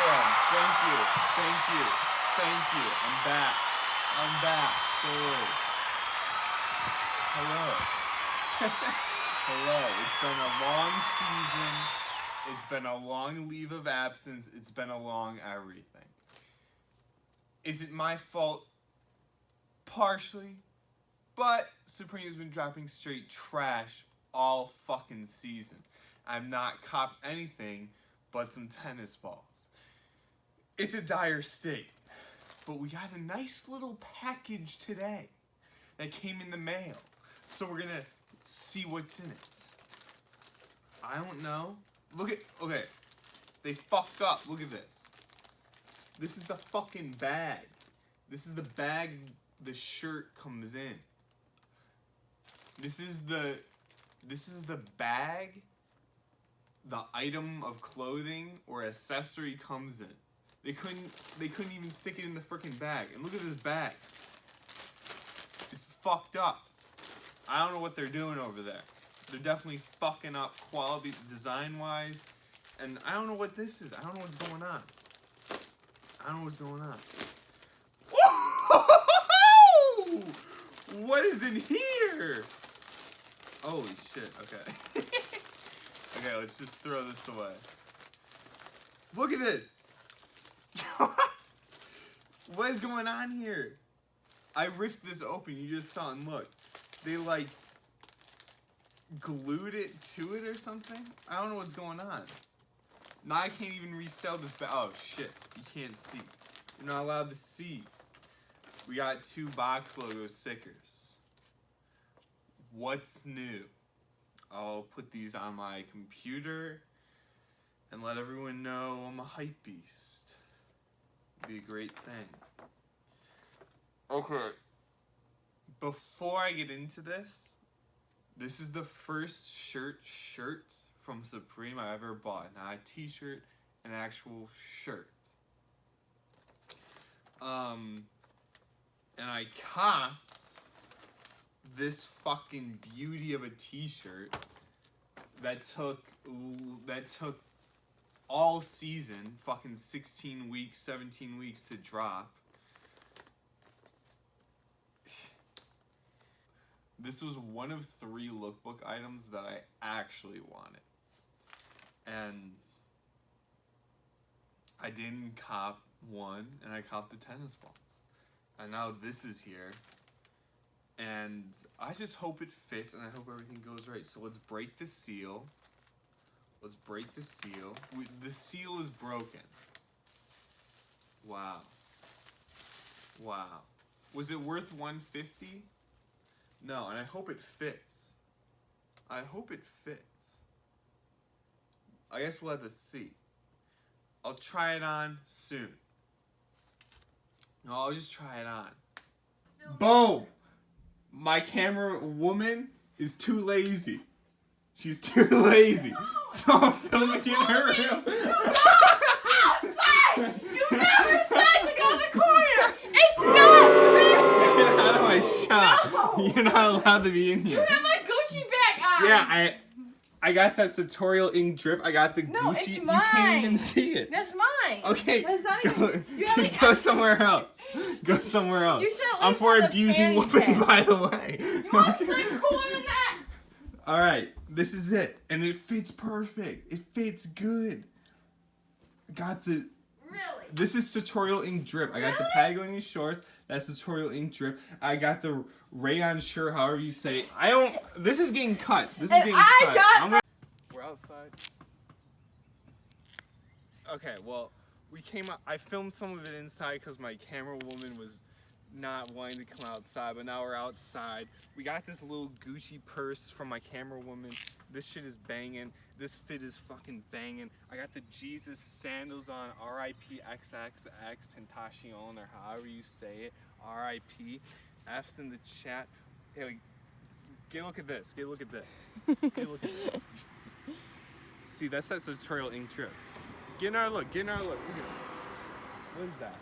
am. Thank you. Thank you. Thank you. I'm back. I'm back. Don't worry. Hello. Hello. It's been a long season. It's been a long leave of absence. It's been a long everything. Is it my fault? Partially. But Supreme's been dropping straight trash all fucking season. I've not copped anything but some tennis balls. It's a dire state. But we got a nice little package today that came in the mail. So we're gonna see what's in it. I don't know. Look at, okay. They fucked up. Look at this. This is the fucking bag. This is the bag the shirt comes in. This is the bag the item of clothing or accessory comes in. They couldn't even stick it in the freaking bag. And look at this bag. It's fucked up. I don't know what they're doing over there. They're definitely fucking up quality design-wise. And I don't know what this is. I don't know what's going on. I don't know what's going on. Whoa! What is in here? Holy shit, okay. Okay, let's just throw this away. Look at this. What is going on here? I ripped this open, you just saw, and look. They like glued it to it or something? I don't know what's going on. Now I can't even resell this bag. Oh shit, you can't see. You're not allowed to see. We got 2 box logo stickers. What's new? I'll put these on my computer and let everyone know I'm a hype beast. It'd be a great thing. Okay. Before I get into this, this is the first shirt from Supreme I ever bought. Not a t-shirt, an actual shirt. And I copped this fucking beauty of a t-shirt that took all season, fucking 16 weeks, 17 weeks to drop. This was one of 3 lookbook items that I actually wanted. And I didn't cop one, and I copped the tennis balls. And now this is here. And I just hope it fits, and I hope everything goes right. So let's break the seal. Let's break the seal. The seal is broken. Wow. Wow. Was it worth $150? No, and I hope it fits. I hope it fits. I guess we'll have to see. I'll try it on soon. No, I'll just try it on. Boom! My camera woman is too lazy. She's too lazy. So I'm filming in her room. Outside! You never said to go in the corner! It's not fair! Get out of my shop. No. You're not allowed to be in here. You have my Gucci bag on! Yeah, I got that Sartorial ink drip. I got the No, Gucci. it's You mine. can't even see it. That's mine. Okay, That's not go, even, you have like, go somewhere else. Go somewhere else. You should at I'm least for have the abusing fanny women, pack. by the way. You want something cooler than that? All right, this is it, and it fits perfect. It fits good. Got the. Really? This is Sartorial ink drip. I got the Patagonia shorts. That's Sartorial ink drip. I got the rayon shirt, however you say it. I don't. This is getting cut. This is And getting I cut. got We're outside. Okay, well, we came out. I filmed some of it inside because my camera woman was not wanting to come outside, but now we're outside. We got this little Gucci purse from my camera woman. This shit is banging. This fit is fucking banging. I got the Jesus sandals on. R.I.P. XXX Tentacion, or however you say it. R.I.P. F's in the chat. Hey, get a look at this. Get a look at this. Get a look at this. See, that's that Sartorial ink drip. Get another look. Get another look. Look at it. What is that?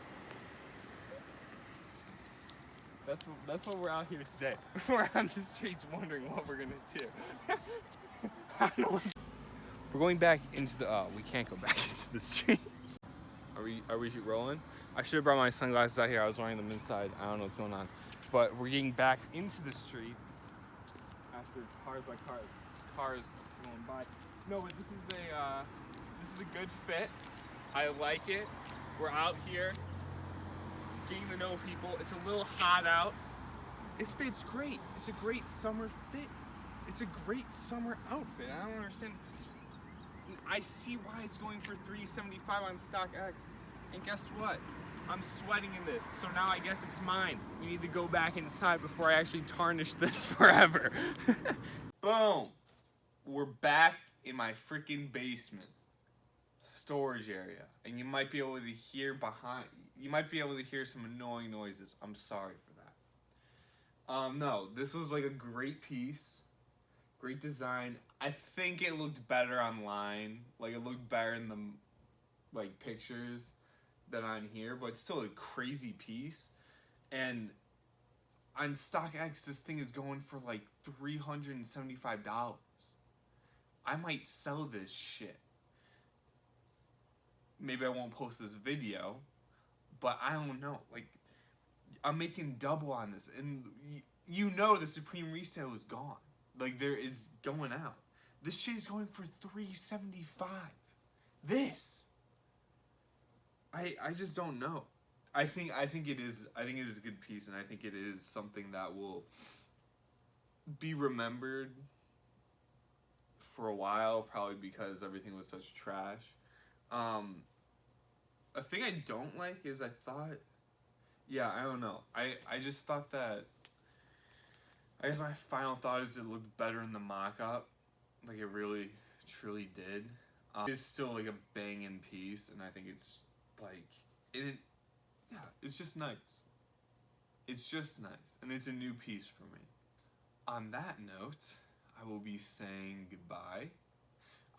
That's what we're out here today. We're on the streets wondering what we're gonna do. I don't know what. We're going back into the. Oh, we can't go back into the streets. Are we rolling? I should have brought my sunglasses out here. I was wearing them inside. I don't know what's going on. But we're getting back into the streets after cars going by. No, but this is a good fit. I like it. We're out here getting to know people. It's a little hot out. It fits great. It's a great summer fit. It's a great summer outfit. I don't understand. I see why it's going for $375 on StockX. And guess what? I'm sweating in this, so now I guess it's mine. We need to go back inside before I actually tarnish this forever. Boom. We're back in my freaking basement storage area. And you might be able to hear some annoying noises. I'm sorry for that. No, this was like a great piece. Great design. I think it looked better online. Like, it looked better in the pictures than on here, but it's still a crazy piece. And on StockX, this thing is going for like $375. I might sell this shit. Maybe I won't post this video, but I don't know. Like, I'm making double on this, and you know the Supreme resale is gone. Like, it's going out. This shit is going for $375. This. I just don't know. I think it is a good piece, and I think it is something that will be remembered for a while, probably because everything was such trash. A thing I don't like is I don't know. I just thought that, I guess my final thought is it looked better in the mock-up. Like, it really, truly did. It's still like a banging piece, and I think it's like, it's just nice. It's just nice, and it's a new piece for me. On that note, I will be saying goodbye.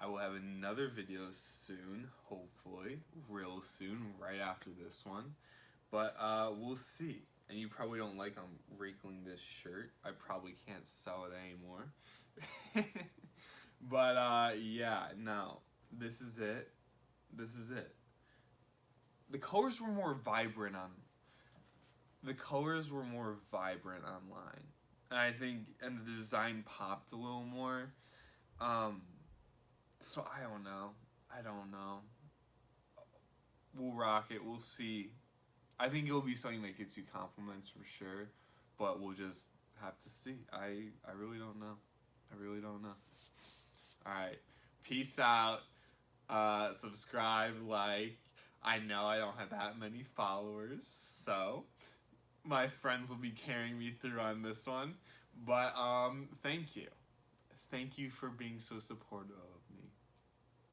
I will have another video soon, hopefully, real soon, right after this one. But we'll see. And you probably don't like I'm wrinkling this shirt. I probably can't sell it anymore. But yeah, no. This is it. This is it. The colors were more vibrant online. And I think, and the design popped a little more. So I don't know. We'll rock it. We'll see. I think it'll be something that gets you compliments for sure, but we'll just have to see. I really don't know. All right. Peace out. Subscribe, like. I know I don't have that many followers, so my friends will be carrying me through on this one. But thank you. Thank you for being so supportive.